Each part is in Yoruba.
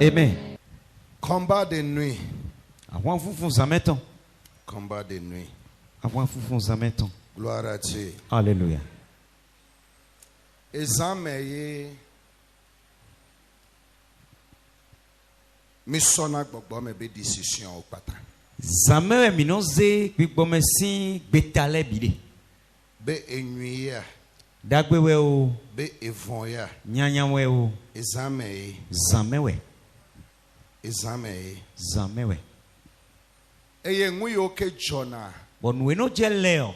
Amen. Combat de nuit. Avant vous vous en mettons. Combat de nuit. Avant vous vous en mettons. Gloire à Dieu. Alléluia. Ezameye misona gbogbo me be decision o pata. Zamé minoze gbigbomesin betale bide. Be enuia. Dagbewe o. Be evonya. Nyanyawe o. Ezameye. Zamewe. Ezameye. Zamewe. Eye ngui oke jona. Bonwe no jeleo.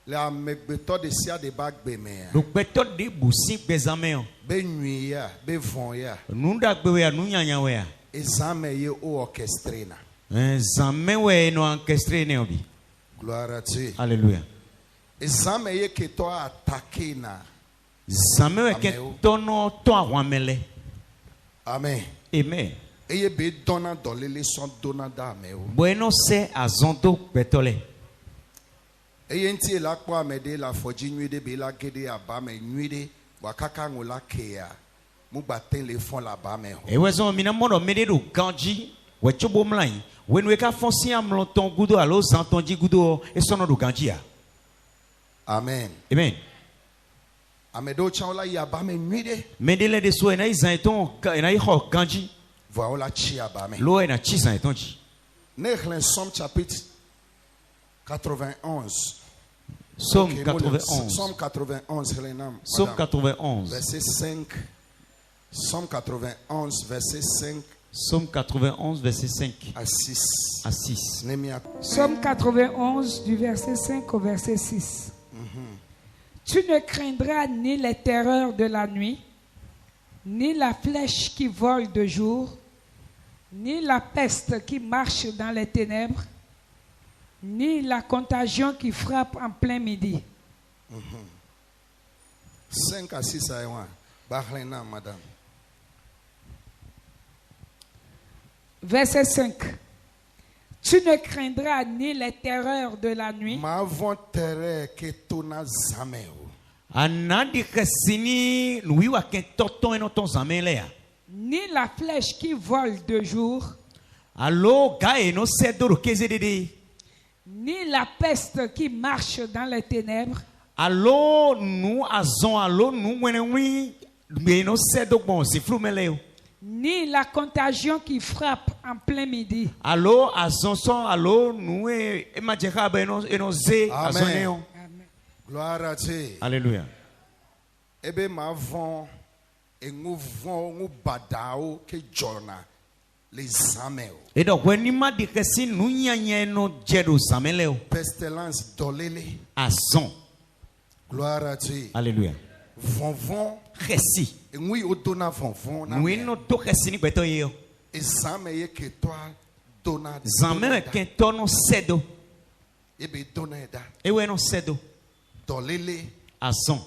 Le amegbeto de sia de bagbe me. Do beto de busi bezameo. Be nuia, be vonya. Nunda gbewe ya nunyanyawe ya. Ezameye o orchestrena. Zamewe no orchestre ne obi. Gloire à Dieu. Alléluia. Ezameye ke to attaquer na. Zamewe ke tono to awamele. Amen. Amen. Eye be donna dolele son donna da me o. Bueno se azondo betole. Eye nti la kpo amede la foji nuide be la gede aba me nuide wakaka ngola kea. Mu baten le fon la ba me ho. Ewezo mina mono mede do ganji wechobo mlai. When we ka fonsi amlo ton gudo alo zantonji gudo e sono do ganji ya. Amen. Amen. Amedo chaola ya ba me nuide. Mendele de so ena izanton ena iho ganji. Voilà chi aba me. Lo ena chi zantonji. Nehlen Somme chapitre 91. Somme Okay, 91. Somme 91, Helenam. Somme Madame. 91. Verset 5. Somme 91, verset 5 Somme 91, verset 5 à 6. à 6. Némia. Somme 91 du verset 5 au verset 6. Tu ne craindras ni les terreurs de la nuit, ni la flèche qui vole de jour, ni la peste qui marche dans les ténèbres, ni la contagion qui frappe en plein midi. 5 à 6 à 1. Bahlena, madame. Verset 5. Tu ne craindras ni les terreurs de la nuit, Ma von terre que tona zameo. Anandi kesini nuiwa ken toton eno ton zamele ya. ni la flèche qui vole de jour, Allo ga eno sedoro kezedede. ni la peste qui marche dans les ténèbres, Allo nu azon allo nu wenewi eno sedo bon ziflu meleo. ni la contagion qui frappe en plein midi. Allo azon son allo nu e majeka ba eno ze Amen. azoneo. Amen. Gloire à Dieu. Alléluia. Ebe ma von et nous vont badao que jona les zameo. Et donc when ma di kesi nu nyanya no jedo zameleo. Pestilence dolele. Azon. Gloire à Dieu. Alléluia. Von Kesi. et nous odona von na. Nu no to kesi ni beto yo. Et zameye que toi dona. Zamele ken tono sedo. Ebe doneda Ewe no sedo. dolele. Azon.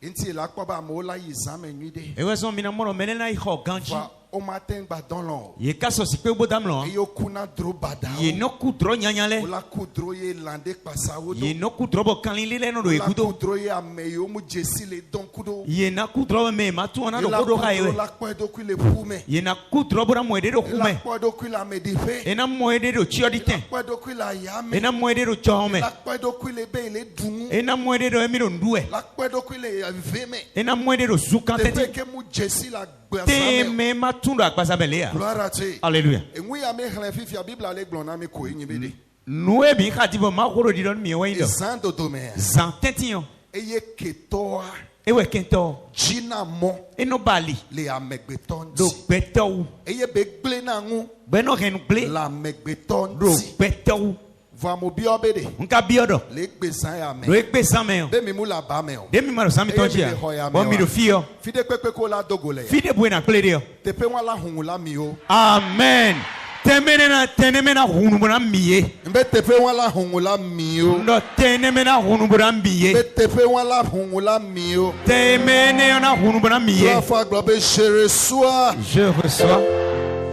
Inti la kwa ba mola yi zame nuide. Ewe son mina mono menena iho ganji. Va o matin ba donlo. Ye kaso si pe bodamlo. Yo kuna dro badao. Ye no kudro nyanyale. Ola kudro ye lande pasawo do. Ye no kudro bo kanlile no do Ola ekudo. kudro ye ameyo mu jesi le don kudo. Ye na kudro me matu ona do Ela kodo kudro haewe. la kwa do ku le pume. Ye na kudro bo na moede do Ela kume. kwa do ku la medife. Ena moede do chioditen. Kwa do ku la yame. Ena moede do chome. La kwa do ku le be le dumu. Ena moede do emiro ndue. La kwa do ku le veme. Ena moede do Te zukantete. feke mu jesi la Te gbasame. me matundo akbasabelea. Gloire à Dieu. Alléluia. Et oui, à mes fifi la Bible allait glona me ko yin bede. Noue bi khati bo makoro di don mi Et weindo. zando domea. Zantention. Eye ketoa Ewe kento. jina mo Eno bali. le amegbeton Do ti. beto. Eye be gble na ngu Beno ren ble. la megbeton Do ti. beto. Va mo bi obede. Nka biodo. Le gbe san ya me. Do ekpe sameo. Be mi mu la ba me o. Demi maro sami tonjia. Bon mi do fio. Fide pepe ko la dogole ya. Fide buena pledio. Te pe wan la hungu la mi o. Amen. Tenemena hunu bona miye. Mbe te pe wan la hungu la mi o. No tenemena hunu bona Mbe miye. te pe wan la hungu la mi o. Temene na hunu bona miye. Trois fois gloire je reçois. Je reçois.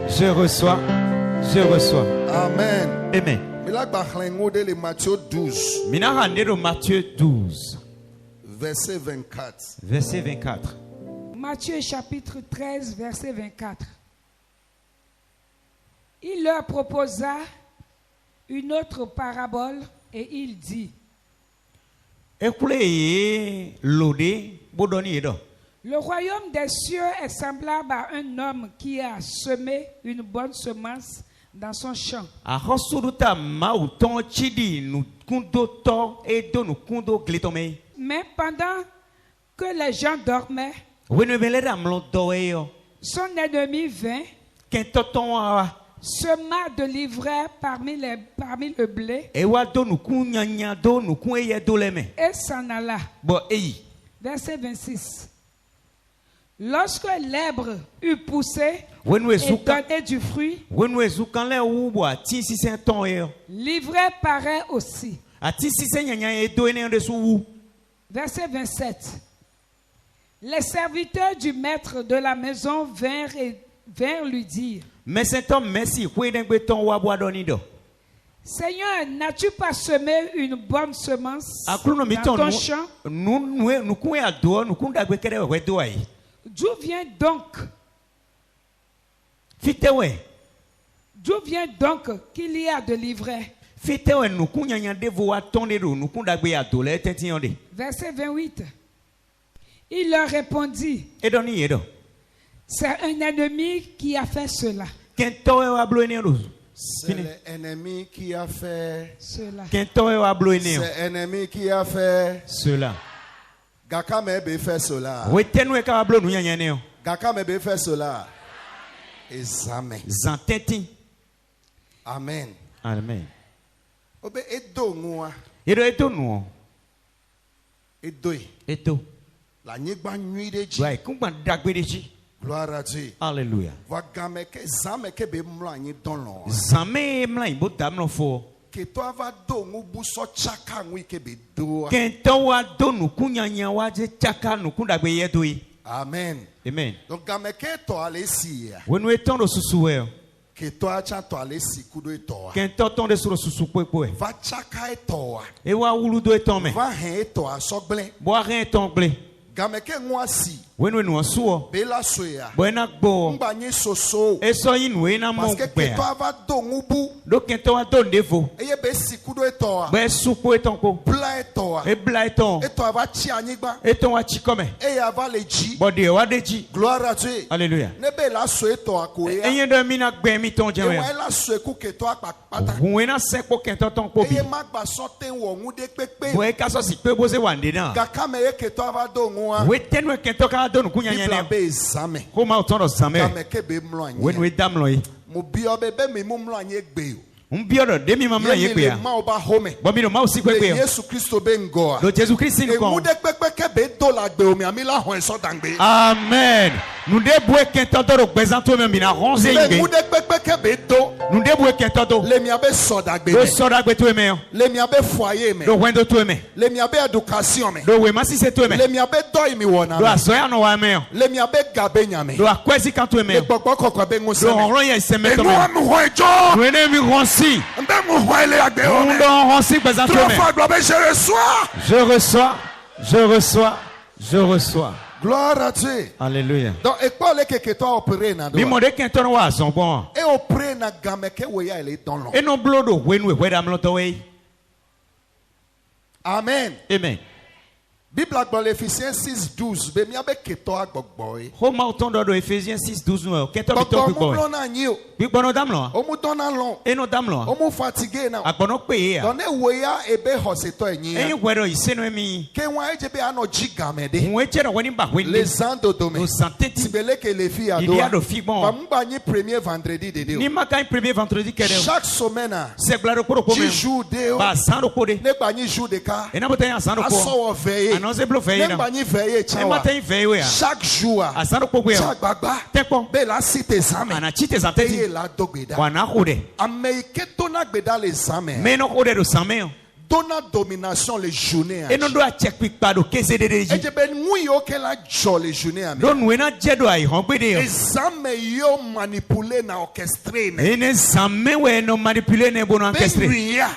Je reçois. Je reçois. Amen. Amen. Mais là bahlengo de le Matthieu 12 Mina handero Matthieu 12 verset 24. verset 24. Matthieu chapitre 13, verset 24. Il leur proposa une autre parabole et il dit, Écoutez, l'odé, bodoni edo. le royaume des cieux est semblable à un homme qui a semé une bonne semence dans son champ. Ahosuruta mauton chidi nu kundo to edo nu kundo glitome. Mais pendant que les gens dormaient, Wenu belera mlo doeyo. son ennemi vint, Kentoton wa sema de l'ivraie parmi le blé ewa do nu kunyanya do nu kun eye do leme. et s'en alla. Bo eyi. Verset 26. Lorsque l'herbe eut poussé Wenu et ezuka donné du fruit, wenu ezuka le ubo ati sisen ton yo. l'ivraie paraît aussi. Ati sisen nyanya edo ene de su. Verset 27. Les serviteurs du maître de la maison vinrent lui dire, Mais cet homme merci kwe den gbe ton wa bo adoni do. Seigneur, n'as-tu pas semé une bonne semence Akluno mi dans ton ton champ? nu kun ya do nu kun dagbe kere we do ai. D'où vient donc Fitewe. D'où vient donc qu'il y a de l'ivraie? Fitewe nu kun nyanya de vo wa ton de do nu kun dagbe ya do le tetin de. Verset 28. Il leur répondit, Edoni edo. c'est un ennemi qui a fait cela. Kento wa blo ene do. C'est l'ennemi qui a fait. Cela. Kento wa blo ene. C'est l'ennemi qui a fait. Cela. Gakame be fait cela. We tenwe ka blo nu nyanya ne o. Gakame be fait cela. Examen. Zantetin. Amen. Amen. Obe edo ngwa. Edo eto nu. Edoe. Eto. La nyigba nyuide ji. Right, kumba dagbe de chi. Gloire à Dieu. Hallelujah. Va game ke zame ke be mlo anyi donlo. Zame mla imbo damlo fo. Que toi va do ngubu so chaka ngwi ke be do. Kento wa do nu kunyanya wa je chaka nu kundagbe yedo yi. Amen. Amen. Donc game ke to ale si ya. Wenu eton do susu we. Que toi cha to ale si kudo to. Kento ton de suro susu kwe. Va chaka to. E wa wulu do eton me. Va hen to asogble. Bo aren eton gle. Game ke ngwa si. Wenu enu osuo. Be la soya. Bo ena gbo. Ngba nyi soso. Eso yin we na mo Parce que gbe. toi va do ngubu. Do kento wa do ndevo. Eye be si kudo to. Bo supo eton ko. Bla to. E bla eton. Et toi va chi anyigba. Eton wa chikome. Et va le ji. Bo de wa de ji. Gloire à Dieu. Hallelujah. Ne be la so to akoya. Enye do mi na gbe mi ton Et jewe. ouais la so ku ke to apata. We na se ko kento ton ko bi. Eye magba so ten wo ngude pepe. Bo e ka so si pe bo se wande na. Gakame ye ke to va do ngwa. We tenwe kento ka do nu kunyanya Bibla ne. be examen. Ko ma oton do zame. Game ke be mlo When anyi. we damlo yi. Mo bi obe be mi mu mlo anyi gbe o. Mbiodo demi mamla Ye ye mi pe le ya. ma oba home. Bo mi no ma osi Le pe ya. Yesu Kristo be ngoa. Do Jesus Christ E ni kon. ngude pepe ke be do la gbe o mi ami la hon so dangbe. Amen. Nous déboué kento do gbezanto me mi na ronze Le inge. ngude pepe ke be do. Nous déboué kento do. Le mi abe so dangbe. Do soda gbe to me. Le mi abe foyer me. Do wendo to me. Le mi abe education me. Do we ma si se to me. Le mi abe do mi wona Do me. asoya no wa me. Le mi abe gabe nyame. Do akwesi kanto me. Le gbogbo kokko be Do ngose me. onro ye se me to Enu me. ami ho ejo. Do ene mi ronsi. Mbe mu ho ile agbe o On me. do ronsi gbezanto Trois me. fois gloire je reçois. Je reçois. Je reçois. Je reçois. Gloire à Dieu. Alléluia. Donc école que toi opérer na do. Mi mo de kento no wa son bon. Et opérer na game ke we ya ile don lo. E no blodo wenu we dam lo to we. Amen. Amen. Bible dans l'Éphésiens 6:12 be mi abe keto agbogbo e. Ho ma oton do Ephésiens 6:12 no. Kento bi to Gbogbo bi mu boy. lo na yin o. Bi gbono dam lo. O mu don na lo. E no dam lo. O mu fatigué na. Agbono pe ya. Donc ne we ya ebe hoseto enyin. Eyin wedo isenu emi. Ke wan eje be ano jigame de. Nwe che no woni ba weni. Les ando dome. No santeti. Sibele ke les filles Il y a ado. de filles bon. Ba mba ni premier vendredi de Ni de. maka premier vendredi kede. Chaque semaine Se glado ko ko 10 me. jours de o. Ba san do ko de. Ne ba ni jour de ka. E na botan ya san do ko. Aso veiller. Anonse blo fe Ne na. ba ni veiller E chawa. matin fe we ya. Chaque jour. Asan do ko we ya. Chaque gbagba. Tekpo. Be la cité examen. Ana chite Eye santeti. la dogbeda. Wana ko de. Ameike dona gbeda les examen. Me no ko de do sanme. Dona domination les journées. E no do a check quick pa do keze de de Et ji. je ben mou yo ke la jo les journées ami. Do nu na je do ai hon gbe de yo. Examen yo manipulé na orchestré ne. E ne sanme we no manipuler ne bono Ben orchestre. nuya.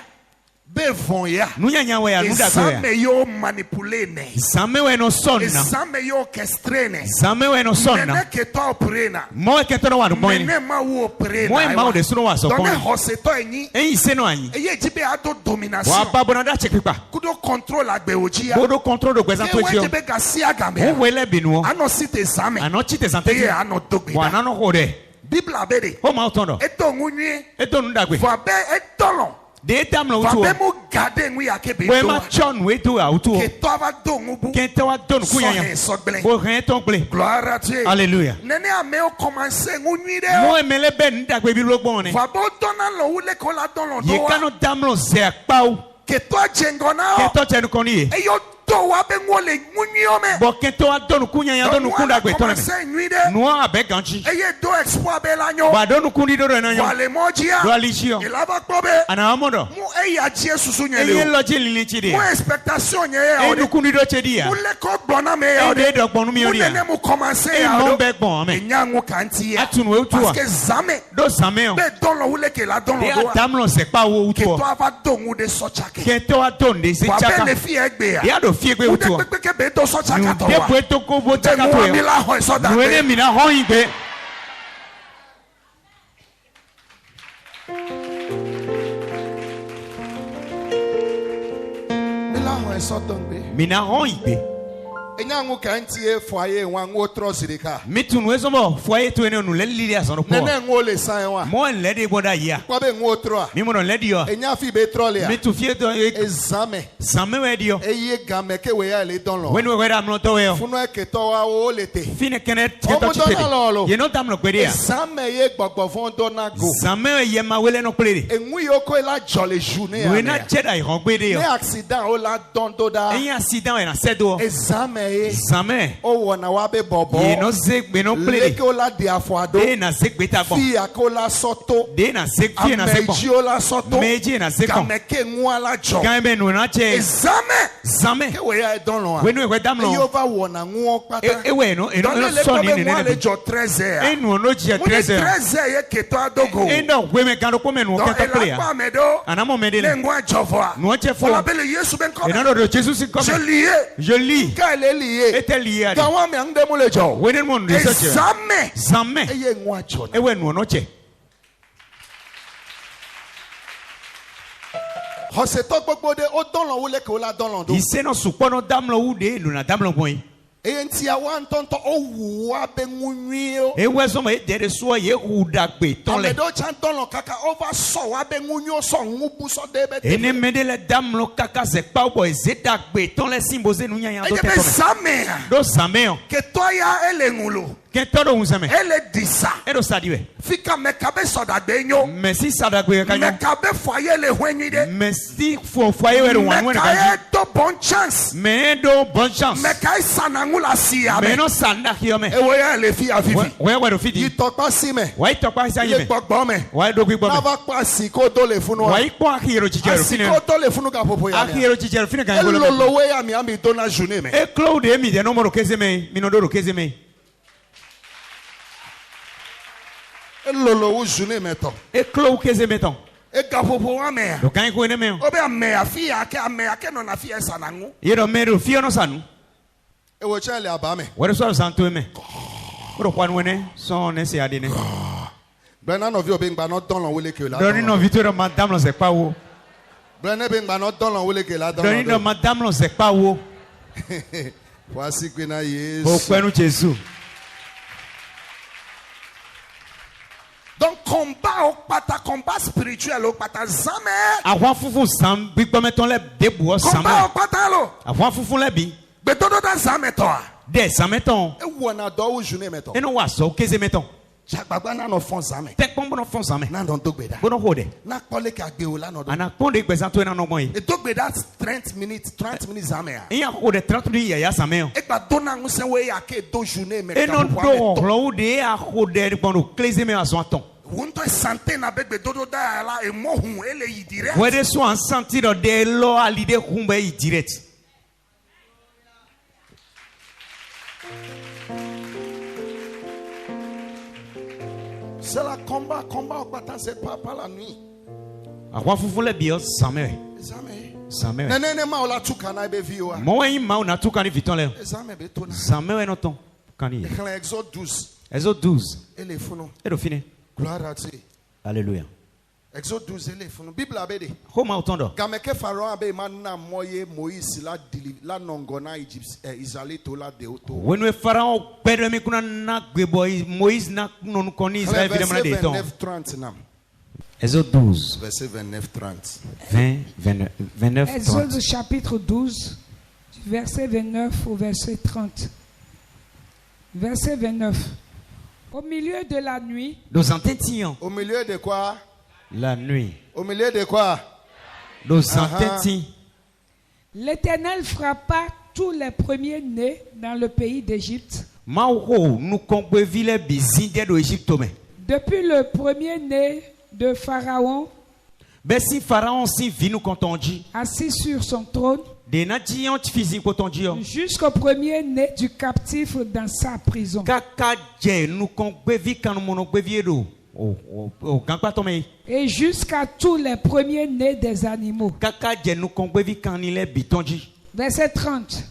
Bevon ya. Nunyanya we ya nuda kwe ya. Zame yo manipule ne. Zame we no sonna. Zame yo orchestre ne. Zame we no sonna. Mene keto operena. Mo keto no wanu moini. Mene ma wo operena. Mo ma o de suno wa so Donc kon. hoseto enyi. Eyi se no anyi. Eye jibe ado domination. Wa ba bona da chekipa. Kudo control agbe oji ya. Bodo control do gwezan to Ewe jio. jibe gasi agame. O wele binu. Ano site zame. Ano chite sante ji. Eye ano dogbe. Wa na no hode. Bible abede. O ma otondo. Eto ngunye. Eto nu dagwe. Fa be etolon. De tamlo utu. Fa be mu gade nwi akebe We do. ma chon we tu a utu. Ke to ava do ngubu. Kente wa don kunyanya. So he Bo ren ton ple. Gloire à Dieu. Alléluia. Nene ame o commencer ngunyi de. Mo emele ben dagwe bi logbon ne. Fa bo dona lo wule ko la don lo do. Ye kano damlo ze akpau. Ke to jengona o. Kento chenu koni ye. E yo do wa be ngole ngunyi o me. Bo kento wa don kunyanya don kunda gwe ton. Commencer nwi de. No abe ganchi. E ye do exploit be la nyo. Ba don kundi do na nyo. Wa le mojia. Do alishio. Il va probe. Ana amodo. Mu e ya die susu nye Eye le. loje lili chide. Mu expectation nye ya E o de. du kundi do chedi ya. Mu le ko gbona me ya o E de. de do gbonu mi Mu ori ya. nene mu commencer E ya o mon de. be gbon ame. Enyangu kanti ya. Atunu we utu Parce wa. que jamais. Do sameo. Be don lo wule ke la don De lo do. damlo ze pa wo Ke utu. to ava do ngu de so chake. Kento wa don de se Wa be chaka. le fi egbe ya. Ya do fie gbe Ude utu. pepe ke be do so chaka to De wa. po to ko bo Te chaka mu to wa mi yo. la ho so da No ene pe. mina ho igbe. Mi la ho so don be. Mina ho igbe. Enyangu kanti e foyer wa ngu tro sirika. Mitunu ezomo foye to ene onu le lili asono po. Nene ngu le san wa. Mo le de boda ya. Kwa be ngu tro a. Mi mo no le di yo. Enya fi be tro le ya. Mitu fie to Examen. samme we di yo. Eye game ke we ya le don lo. When we were amlo to we yo. Funu e ke to wa o le te. Fine kene Omo keto dona chite. lo. Ye no tamlo kwede ya. Examen ye gbogbo fun do na go. Samme we ye ma wele no kwede. Enwu yo ko la jolly journée ya. We na cheda i ron kwede yo. Ne accident o la don do da. Eyin accident we na sedo. Examen ye. Samme. O wo na wa be bobo. Ye no zegbe no kwede. Leke o la di afuado. De na zegbe ta bon. Fi akola soto. De na zegbe na zegbo. Ameji o la soto. Meji na zegbo. Gameke nwa la jo. Gambe no na che. Examen. Samme. Ke we ya don lo. When we damlo. Yo va wo na nwa pata. Ewe no Don no le so ko ni be ni nwa le ne. jo 13 ya. Enu no je Mo ni 13. 13 ye keto adogo. Endo we me gano ko me no Donc keto elle play a ya. pas medo. Anamo me de Le le. ngwa jova. No che fo. On appelle Yesu ben comme. Et non de Jésus c'est comme. Je lié. Je lis. Quand elle est liée. Était lié à. Quand on me ande mo le jo. Wenen mon de search. Examen. Jamais. Eye ngwa jo. Ewe no no che. Hose to gbogbo de o don lo wo le ke o la don lo do. Ise no supo no damlo ude lu na damlo boy. Eye nti a wa ntonto o wu wa be nwi o. Ewe so me de so ye huda gbe ton le. Amedo chan don lo kaka over so wa be nwi o so ngubu so de be. Ene me de le damlo kaka ze pa bo ezeta gbe ton le simboze nu nya do Eye te be to. examen. Do sameo. Ke to ya ele ngulo. Ken to do unseme. Ele disa. E do sadiwe. Fika me ka be so da gbe nyo. Merci sadagbe Me kanyo. ka be foyer le hwenyi de. Merci fo foyer we wan wan Me ka kanyo. e do bon chance. Me do bonne chance. Me ka e sanangula si ya Me me. no sanda hiyo me. E wo ya le fi afifi. We do fidi. Itokpa si me. Why talk about Ile me? gbogbo me. Why do gbigbo me? Nava pa siko to le funu wa. Why po akiro chichero fine? Siko to le funu ka popo ya. Akiro chichero fine kan golo. Elolo we ya mi ami to na journée me. E Claude emi de no mo rokeze me, mi no do rokeze me. Elolo wo journée me to. E Claude keze meton. E ka popo wa me. Do kan ko ne me. Obe ame afi ya ke no na fi sanangu. Ye do me do fio no sanu. E wo chen le aba me. Wo so santo me. Wo kwa wene so ne se ade ne. Brenna no vi obe ngba no don lo wo le ke la. Do ni no vitoro madame lo se pa wo. Brenna be ngba no don lo wo le ke la don. Do ni no madame lo se pa wo. Wa si pe na O Yesu. penu Jesus. Donc combat spirituel au pata jamais. Àwọn funfun sam gbigbo meton le debu o sam. Combat au pata lo. Àwọn funfun le bi. Be todo da jamais to. De sameton. E wo na do wo journée me to. E no wa so keze meton. Jagbagba na no fon jamais. Tek pon bono fon sam. Na don to gbeda. Bono hode. Na pole ka gbe o la no do. Ana pon de gbesa to na no gbon yi. E to gbeda 30 minutes jamais. Iya hode 30 minutes ya sameo. E gba do na nse we ya ke do journée me E ka no po do lo de a hode bono kleze me aso aton. Wonto santé na be dodo da la e mo hu ele yi direct. Wede so an sentir de lo alide humbe yi direct. C'est la combat au matin, c'est pas la nuit. Akwa fufu le bio same. Ezame. Same. Nene ma ola tukana be viwa. Mo yin ma na tu kan viton le. Ezame be tona. Same we no ton. Kani. Écran Exode 12. Exode 12. Ele funo. Et do fini. Gloire à Dieu. Alléluia. Exode 12 ele funo. Bible abede. Homa otondo. Gameke Pharaon abe manna moye Moïse la nongona Egypte Israelito la deoto. When we pharaon pedro mi kuna na gbebo Moïse na non koni Israël Verset vidément de ton. 29-30 nam. Exode 12. Verset 29-30. 29 Exode 30. chapitre 12, du verset 29 au verset 30. Verset 29. Au milieu de la nuit, Nos entêtions. Au milieu de quoi? La nuit. Au milieu de quoi? Nos entêtions. l'Éternel frappa tous les premiers-nés dans le pays d'Égypte. Mauro nous congbevi les bizinde do Égypte mais. Depuis le premier-né de Pharaon, Bessi pharaon si vi nous contondi. assis sur son trône, De na dion physique contondi. jusqu'au premier-né du captif dans sa prison. Kaka je nous congbevi kan mon gbevi do. Oh kan pa tomé. Et jusqu'à tous les premiers-nés des animaux. Kaka je nous congbevi kan il est bitondi. Verset 30.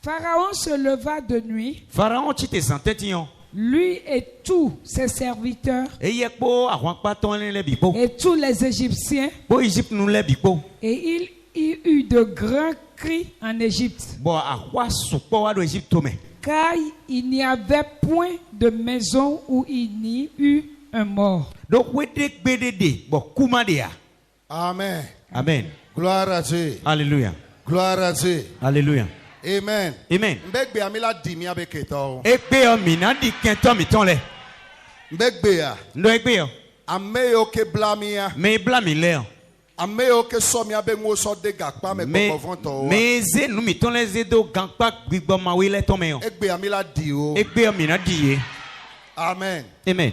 Pharaon se leva de nuit, Pharaon ti te entêtions. lui et tous ses serviteurs Et y po àwọn pa ton le bipo. et tous les Égyptiens, Po Égypte nous le bipo. et il y eut de grands cris en Égypte, Bon akwa soupo wa do Égypte mais. car il n'y avait point de maison où il n'y eut un mort. Donc wede gbedede bo kuma de ya. Amen. Amen. Gloire à Dieu. Alléluia. Gloire à Dieu. Alléluia. Amen. Amen. Mbegbe amila dimi abeketo. Ekpe o mi na di kento mi ton le. Mbegbe ya. Ndo ekpe o. Ameyo ke blamia. Me bla mi le. Ameyo ke somi abe ngo so de gakpa me Me kokonto. me ze nu mi ton le ze do gankpa gbigbo ma we le ton me o. Egbe amila di o. Ekpe o mi na di ye. Amen. Amen.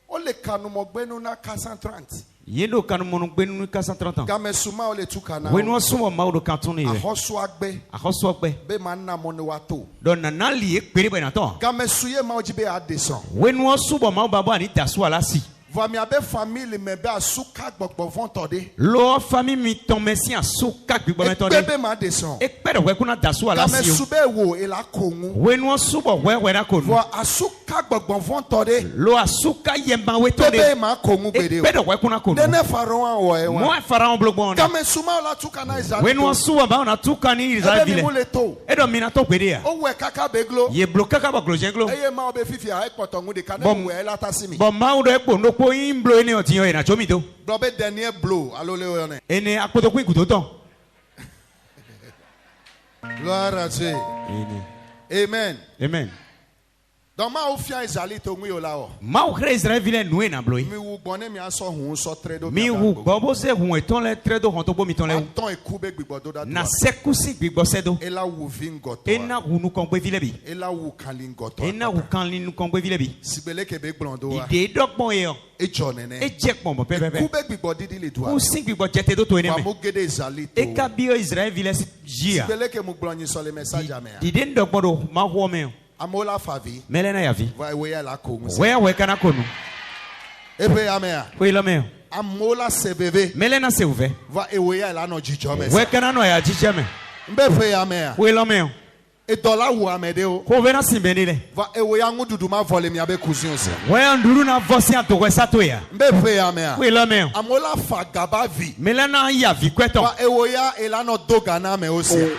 O le kanu mo gbenu na 430. Yendo kanu monu gbe nu 430 ans. Game suma o le tukana. We no sumo ma o do kanton ni re. Ahosu agbe. Akoso okpe. Be manna mo ne wato. Do na na li ekpere be na ton. Game suye ma ojibe adeson. We no subo ma o babo ani dasu ala si. Vami abe family me be asuka gbogbo vonto de. Lo famille mi ton merci asuka gbigbo me ton de. Ekbe ma deson. Ekpere we kuna dasu ala Game si o. sube wo ela kongu. We no subo we na konu. Vo asuka gbogbo vonto de. Lo asuka yemba we ton de. Bebe ma kongu gbede o. Ekpere we kuna konu. Dene Pharaon wo e Mo wa. pharaon blogbon. Game suma la tukana Israel. We no subo ba na tuka ni Israel Ebe mi vile. mo le to. Edo mi na to gbede ya. O we kaka beglo. Ye bloka ka ba glojenglo. Eye ma obe fifi a ekpoto ngu de kana Bom. we ela tasimi. Bon ma udo ekpo no po yin blo ene otiyan e na chomi do. Blobe dernier blow alole o ne. Ene apoto ku ikuto ton. Gloire à Dieu. Amen. Amen. Donc ma o fia Israel to ngu yo la o. Ma o kre Israel vile nu e na blo yi. Mi wu gbon mi aso hun so tredo. Mi wu gbo se hun eton le tredo hon to bo mi ton le. Aton eku be gbigbo do da. Na sekusi gbigbo sedo. Ela wu vingoto. Ena hu nu kon gbe vile bi. Ela wu kalingoto. Ena hu kan li nu kon gbe vile bi. Sibele ke be gblondo wa. Ide dogbon e o. Ejo nene. E je pon bo pepepe. Ku be gbigbo didi le do. Ku sin gbigbo jete do to ene Wa me. mo gede Israel to. E ka bi o Israel vile si jia. Sibele ke mo gbloyin so le message ame. Dide ndogbo do ma ho me o. Amola favi. Mele na ya vi. Va we ya la kongu. We kana konu. Ebe ame. We lo me o. Amola sebebe. Mele na se ouve. Va ewe ya la no jijo me. We kana no ya jiche me. Mbe fe ame. We lo me o. E dola wu amede o. Ko ve na simbe ni le. Va ewe ya ngududu ma vole mi abe kuzin se. We anduru na vosi ato sa to ya. Mbe fe ame. We lo me o. Amola fagaba vi. Mele na ya vi kweton. Va ewe ya elano dogana me o se.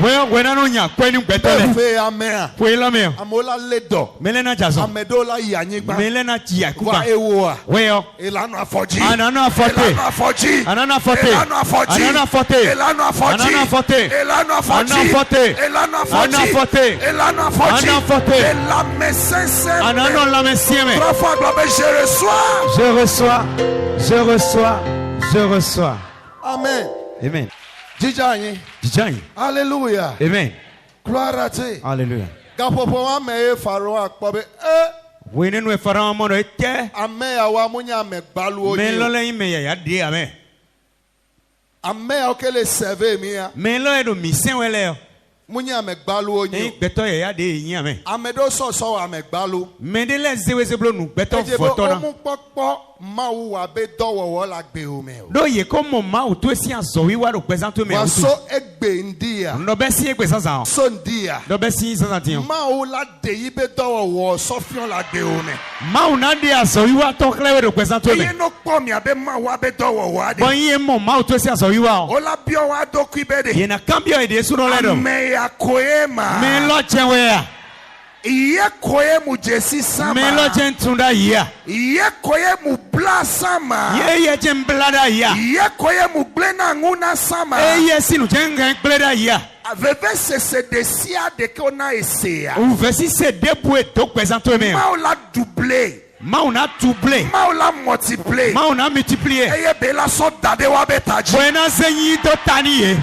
We na no nya kwenu gbeto Mbe le. fe ame. We lo me o. Amola ledo. Mele na jazo. Amedola yanyigba. Mele na tia kuba. Va ewo. We o. Elano afoji. Anana afote. Elano afoji. Anana afote. Elano afoji. Anana afote. Elano afoji. Anana afote. Elano afoji. Anana afote. Elano afoji. Anana afote. Elano afoji. Anana afote. Elame sense. Anana la mesieme. Trois fois gloire, je reçois. Je reçois. Je reçois. Je reçois. Amen. Amen. Djidjani. Djidjani. Alléluia. Amen. Gloire à Dieu. Alléluia. Gapopo wa me Pharaon akpobe. We ne no fara mo no ete. Ame awa munya me gbalu Me lo oyin. le me ya di amen. Ame okele serve mi ya. Me lo e do mi sen wele. Munya me gbalu E oyin. gbeto ya de yin amen. Ame do so ame gbalu. Me de le zewe zeblo nu gbeto Ejebo foto na. omu popo Maou abe dowo la gbe o me. Do ye como mau tu esi azowi wa do presento me. Wa so egbe ndia. No be si egbe sansan. So ndia. Do be si sansan tiyan. Maou la de ibe dowo sofion la gbe o me. Mau na de azowi wa to klewe do presento me. Eye no po mi abe maou abe dowo ade. Bon ye mo mau tu esi azowi wa. O la bio wa do ku ibede. Ye na cambio ede su no le do. Me ya koema. Me lo chenwe ya. Iye koye mu jesi sama. Me lo chen tunda ya. Iye koye mu bla sama. Ye chen blada ya. Iye koye mu blena nguna sama. Ye sinu chen blada ya. Veve se desia de que on a essayé. Ou vesi se deboué to presento me. Ma la doublé. Ma on a doublé. Ma la multiplié. Ma on a multiplié. Eye bela so dade wa betaji. Buena zenyi do taniye.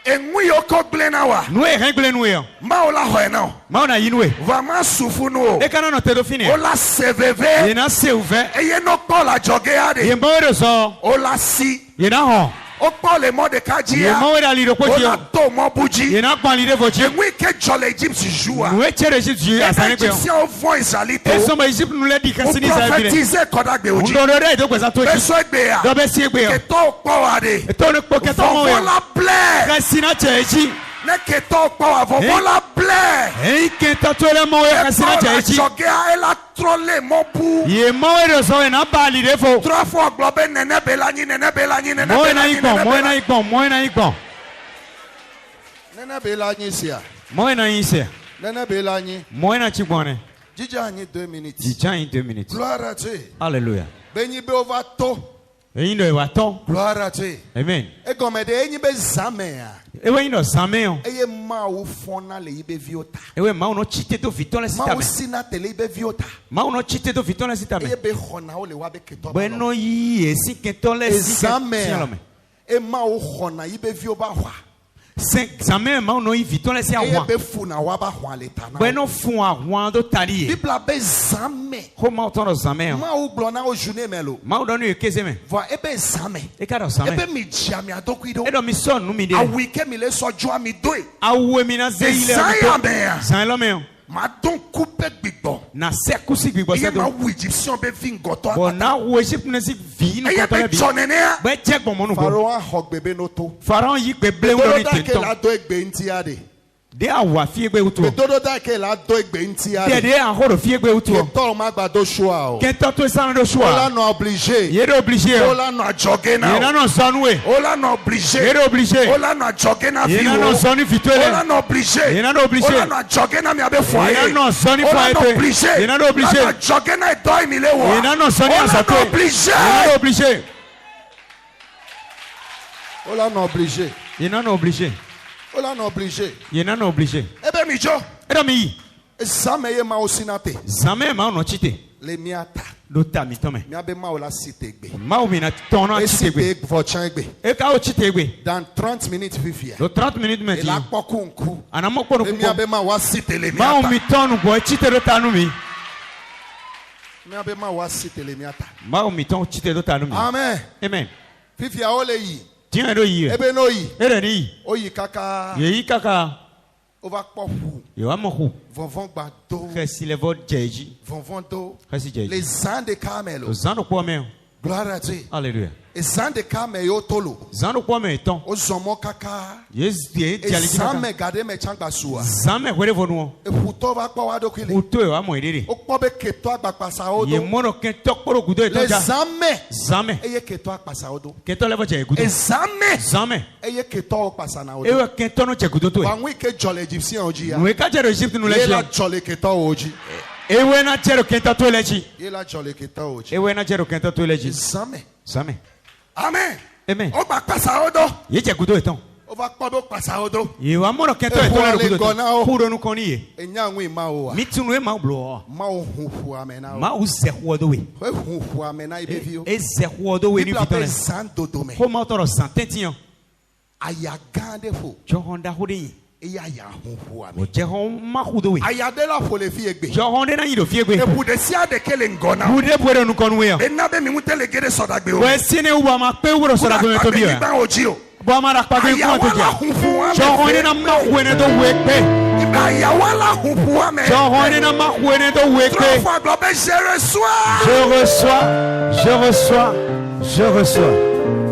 Enwi yoko blena wa. Nous règle nous yo. Ma la hoena. Ma on a yinwe. Vama sufu no. E kana no te do fini. O la seveve. Ye na se ouve. Eye no ko la joge ade. Ye mo de so. O la si. Ye na ho. O pa le mo de kajia. Ye mo da li do ko O ti la yo. to mo buji. Ye na kwa li de vo ti. Enwi ke jole Egypt joua. Nous chere Egypte ju asane pe yo. Egyptien o vo Israelite. E so ma Egypte nous le di kan O sini sa bi. prophétiser kodagbe oji. Ndo do de do presento ti. Beso egbe ya. Do be si egbe yo. Ke to po ade. E to ne po ke to mo yo. Vola ble. Kasina chechi. Ne ke to po avo vola ble. E ke to to le mo yo kasina chechi. Joge a ela trole mo bu. Ye mo de so e na ba li de fo. Trois fois globe nene belanyi nene belanyi nene Mo na belanyi. ikon, mo na ikon, mo na ikon. Nene belanyi sia. Mo na yise. Nene belanyi. Mo na chibone. Jija anyi 2 minutes. Jijan in 2 minutes. Gloire à Dieu. Hallelujah. Benyi be over to. Eyin do wa ton. Gloire à Dieu. Amen. E gomede enyi be zame ya. Ewe yin do same o. Eye ma wo fona le ibe viota. Ewe ma uno chite to fiton le Ma sita wo me. sina tele ibe viota. Ma uno chite to fiton le sita me. Eye be hona o le wa be keto. Bueno yi esi keton le sita. Examen. E ma wo hona ibe vio ba hwa. Same ma uno yi fiton le si Eye awon. be funa wa ba hwa le tana. Bueno fun awon do tari e. Bibla be zame. Ko ma uton do same o. Ma wo glona o journée melo. Ma uno ni ekeze me. Voi ebe zame. E ka do Ebe same. mi jia mi adokuido. E do mi son nu mi de. Awi ke mi le so joa mi doe. Awe mi na ze ile. Zaya me ya. Zan lo me o. Ma don coupe gbigbo. Na se kusi gbigbo se Eye ma do. wu Egyptian be fi ngoto. Bon na wo Egypte ne si vi no Eye ko to le be bi. jonene ya. Be check bon mo nu bo. Pharaoh hog bebe no to. Pharaon yi gbe ble wo Dodo ni da ke tenton. la do egbe nti ade. De awa fi egbe utu. Dodo da ke la do egbe nti De ade. de ahoro fi egbe utu. Ke to ma gba do shoa o. Ke to to san do Ola choix. no obligé. Ye de obligé. Ola no joge na. Ye na no son we. Ola no obligé. Ye de obligé. Ola no joge na Ye fi na o. no son ni fitwele. Ola no obligé. Ye na no obligé. Ola no joge na mi abe foyer. Ye na no son ni Ola foyer no te. obligé. Ye na no obligé. Ola no joge na do mi le wo. Ye na no son ni Ola asatwe. no obligé. Ye na no obligé. Ola no obligé. Ye na no obligé. Ola no obligé. Ye na no obligé. Ebe mi jo. E do mi yi. Zame ye ma osinate. Zame ma no chite. Le miata. Do ta mi tome. Mi abe ma ola site egbe. Ma o mi na ton no E chite site egbe. egbe for chan egbe. E ka o chite egbe. Dans 30 minutes fifia. Do 30 minutes me E ti. la poku nku. Ana mo ko no E mi ko. abe ma wa site le Ma o miata. mi ton no bo chite do ta nu mi. Mi abe ma wa site le miata. Ma o mi ton chite do ta nu mi. Amen. Amen. Fifia ole yi. Tiens do yi. Ebe no yi. E de ni. Oyi kaka. Ye yi kaka. Ova kpofu. Ye wa mo ku. Vonvon gba do. Khesi le vo jeji. Vonvon do. Khesi jeji. Les ans de Carmelo. O zan do kwa me. Gloire à Dieu. Hallelujah. Les ans de Carmelo tolo. Zan do kwa me ton. O zomo kaka. Yes ye E jali zan kaka. me gade me changba sua. Zan me kwere vo nu. E puto va kwa wado kwile. O to e wa mo edede. O kpo be keto agbapasa Ye odo. mo no ken to kporo gudo e to Les ja. ame. Zan me. Eye keto akpasa odo. Ken to le vo je gudo. Ezame. Zan me. Eye keto akpasa na E odo. wa ken to no je gudo to e. Wanwi ke jole Egyptien oji ya. Nu e ka je do Egypte nu le Ye la je. jole keto oji. E we na je do ken to le ji. Ye la jole keto oji. E we na je do ken to le ji. Ezame. Zan me. Amen. Amen. O gba akpasa odo. Ye je gudo e ton. O va kpo be akpasa odo. Ye wa mo no ken to e to le gudo. Ku do nu kon ye. Enya nwi ma o wa. Mi tunu e ma blo. Ma o huhu amena o. Ma u se ho do we. We huhu amena ibe vi o. E se ho do we ni Bibla be vitone. zan dodo me. Ko ma to ro santentian. Aya gande fo. Jo honda ho de yin. Eya ya huhu O ame. je hon ma hu do we. Aya de la fo le fi egbe. Jo honde na yin do fie gbe. E bude si ade kele ngona. Bu de bo de nu kon we yan. E na be mi mutele gere sodagbe o. We sine u ba ma pe wo ro so da go to bi ya. Ba oji o. Bo ma ra pa gbe Aya ko to wala ja. huhu ame. Jo honde na ma hu ne do we pe. Ayawala hupuame. Johone na makwene do weke. Trois fois globé, je reçois. Je reçois, je reçois, je reçois.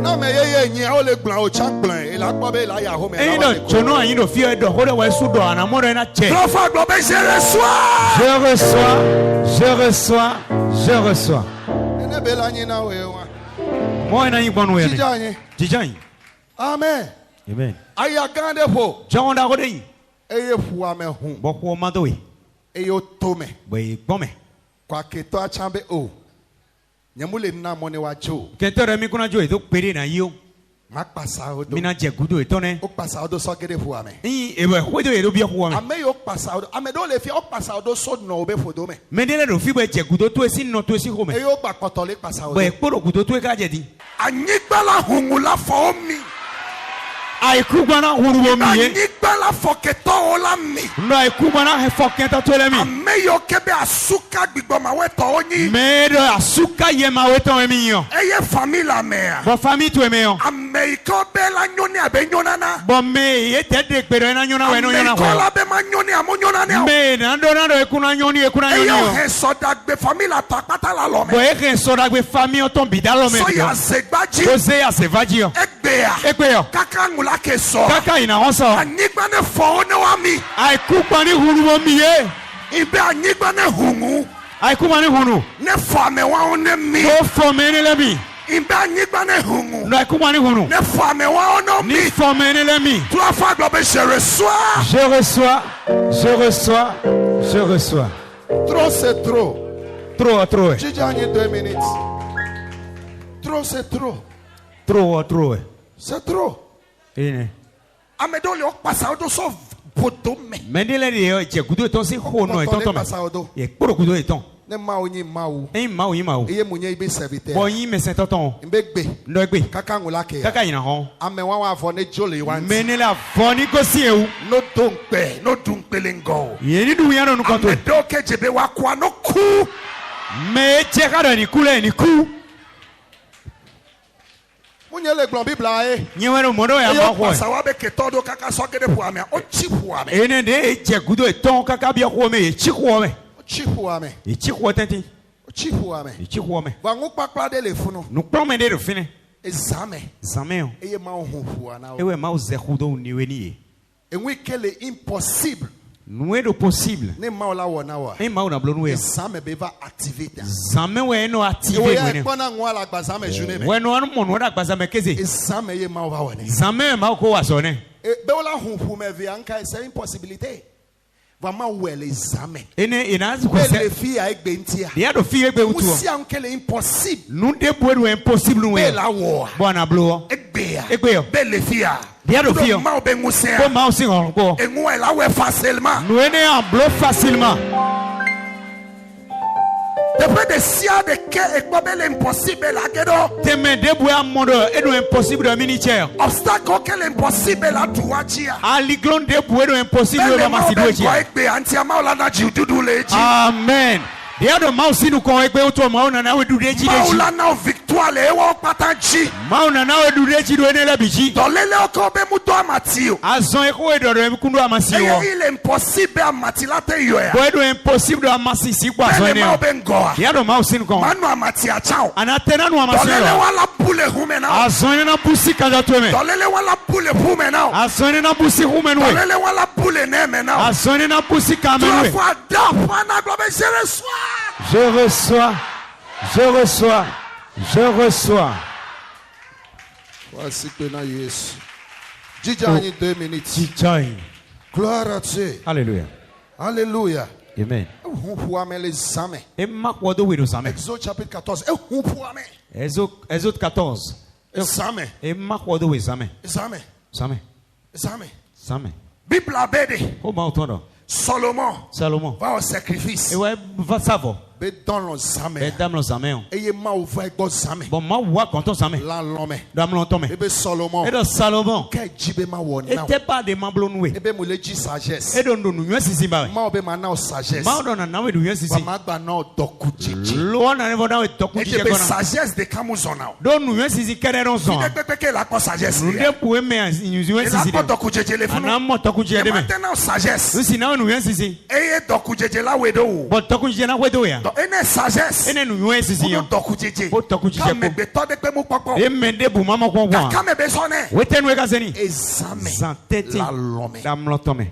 Non mais yeye nyi o le glan o chan glan e la gbo be la ya ho me. Et non, jono ayin do fi do ho de wa su do ana mo na che. Trois fois globé, je reçois. Je reçois, je reçois, je reçois. Ene be la nyi na we wa. Mo na yin gbonu ye ni. Jijanyi. Jijan. Amen. Amen. Aya gande po. John da go de yin. Eye fuame hu. Bo ko ma do we. Eye o to me. Bo e gbon me. Kwa keto a chambe o. Nyamule na mo ne wa jo. Kento re mi kuna jo e do pere na yo. Ma pasa o do. Mi na je gudo e to ne. O pasa o do so gede fuame. Yin e bo ho do e do bi ho me. Ame yo pasa o do. Ame do le fi o pasa o do so no obe fodo me. Me de le do fi bo je gudo to e si no to e si ho me. Eye o gba potole pasa o Bo do. e poro gudo to e ka je di. Anyigbala hungula fo mi. Ai ku gbana huru bo mi ye. Anyigbala fo keto o la mi. No ai ku gbana he fo kenta to le mi. Ame yo kebe asuka gbigbo ma we to onyi. Me do asuka ye ma we to e mi yo. Eye famila me. Bo famille to e me yo. Ame ko be la nyoni abe nyonana. Bo me ye te de pero na nyona we no nyona Ame ko ko. la be ma nyoni amo nyonana. Me na do e kuna nyoni e kuna nyoni Eye yo. he soda gbe famila ta pata la lo Bo me. e ke so da gbe famille ton bidalo me. So ya segbaji. Jose ya se vaji yo. Egbea. E pe yo. Kaka ngula ke so. Kaka ina won so. Anyigba ne fo ne wa mi. Ai ku gbani huru bo mi ye. Ibe anyigba ne hungu. Ai ku gbani hunu. Ne fo me wa ne mi. Bo fo me ni le mi. Ibe anyigba ne hungu. No ai ku gbani hunu. Ne fo me wa no Ni mi. fo me ni le mi. Trois fois globe je reçois. Je reçois, je reçois, je reçois. Trop c'est trop. Trop, trop, Jijanyi 2 minutes. Trop c'est trop. trop, trop. C'est trop. Ine. Amedo le pasa o do so bodo me. Mendele de je gudo ton si ho no e ton to me. Pasa o do. Ye poro gudo e ton. Ne ma onyi ma o. E ma o yin ma o. Eye munye ibe serviteur. Bo yin me se ton ton. Mbegbe. No egbe. Kaka ngula ke. Kaka yin ho. Ame wa wa fo ne jole wan. Menele afoni ko si e u. No donkpe, no dunkpelengo. Ye ni du yan no ko to. Amedo ke jebe wa kwa no ku. Me je ka do ni kule ni ku. Munye le glon bibla e. Nyi wero mo do ya ma Yo ko. pasa wa be ke todo kaka so gede pu ame. O chi pu ame. Ene de je gudo e ton kaka bi ko me e chi ko me. O chi pu ame. E chi ko tenti. O chi pu ame. E chi ko me. Wa ngu pakpa de le funu. No plo me de do fine. Ezame. Zameo. Eye ma o hu pu ana. Ewe ma o ze gudo ni we ni. Enwi kele impossible. Não é do possível. Ne ma o la wona wa. Nem mal na blonu é. Ezame be va activate. Zame we no active Ewe ya we. kpona nwa la gba zame june me. We no anu mo no da gbaza me keze. Ezame ye ma o ba wona. Zame ma ko wa so ne. Be o la hu pu me vi anka c'est impossibilité. Va ma wel ezame. Ene ina zu ko Be le se. fi a egbe ntia. Dia do fi egbe utu. Musi ankele impossible. Nu de bo do impossible Be we. la wo. Bona blo. Egbe ya. Egbe yo. Be le fi a. Dia do fi yo. Ma o be Ko ngusia. ma o sin on ko. Enwu e la we facilement. Nu ene en blo facilement. Depuis de sia de ke ekpo be le impossible la gedo. Te me de bo amondo e do impossible do minichair. Obstacle ke le impossible la tuachia. Ali glon de bo do impossible do ma si do chi. Egbe anti ama la na jidudu leji. Amen. Dia do ma o sinu ko egbe utu ma o na na we du de chi de chi. Maula na victoire le wo patanchi. Ma o na na we du de chi do ene la bichi. Dolele oko be muto amatio. Azon e ko e do do kundu amasi wo. Il est impossible amati la te yo ya. Bo e do impossible do amasi si kwa so Ele ene. ma be ngoa. Dia do ma o sinu ko. Manu amati a chao. Anatena no amasi Dolele wo. wala bule hume na. Azon na busi kaza to me. Dolele wala bule hume na. Azon na busi humen we. Dolele wala bule neme na. Azon na busi kamen Tu we. vas da fana globe je reçois. Je reçois. Je reçois. Je reçois. Voici que na Yesu. Jijani 2 minutes. Chichai. Gloire à Dieu. Alléluia. Alléluia. Amen. Hu ame les amen. E ma ko do we do same. Exode chapitre 14. Hu ame. Exode 14. Examen. E ma ko do we same. Examen. Same. Examen. Same. Bible abede. O ma otondo. Salomon Salomon. va au sacrifice. E we va savo. be dans le zame et dame le zamé. eye ma ouvre ego zame Bon, moi, vois quand on zamé. la lome Dame l'entome. ebe Solomon Et de Salomon. ke jibe ma wo Et na t'es pas des mamblons noués. ebe mo le ji sagesse Et de nous, si bah. ma obe ma na o sagesse Ma on a nawe du si. ba ma gba na o doku jeje Loin na nevo na toku e jije be kona. sagesse de kamuzona o Don nous si kereron son. de pepe la ko sagesse Nous ni de pouwe me nous e la si. ko doku jeje le funu Ana mo toku jije e de me. maintenant sagesse Nous si na nous si. eye doku jeje la wedo o Bon toku jije na wedo ya. donc ene sagesse Ene nous si. funu doku jeje Bo doku jeje ka me ko. be to de pe mu popo E mende bu mama kwa kwa. ka me be sone Wete nous ka seni. examen Sans tête. la lome Dame l'entome.